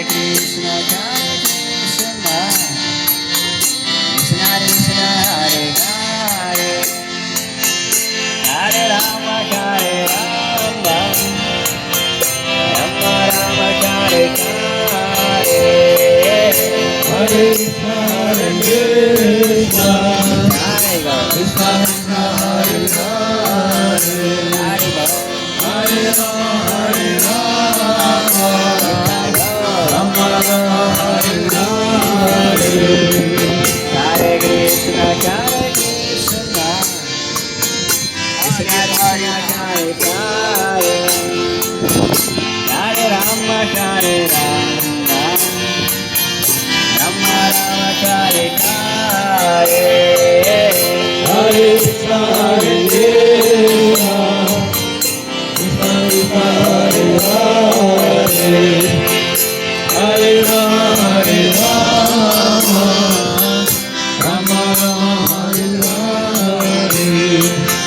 Krishna, Krishna Krishna, Hare Hare, Hare Rama, Hare Rama, Rama Rama, Hare Hare, Hare Krishna, Hare Krishna, Krishna Krishna, Hare Hare, Hare Rama, Hare Rama, Rama Rama, Hare Hare, Hare Krishna, Hare Krishna, Krishna Krishna, Hare Hare, Hare Rama, Hare Rama, Rama Rama, Hare Hare, Hare Krishna, Hare Krishna, Krishna Krishna, Hare Hare, Hare Rama, Hare Rama,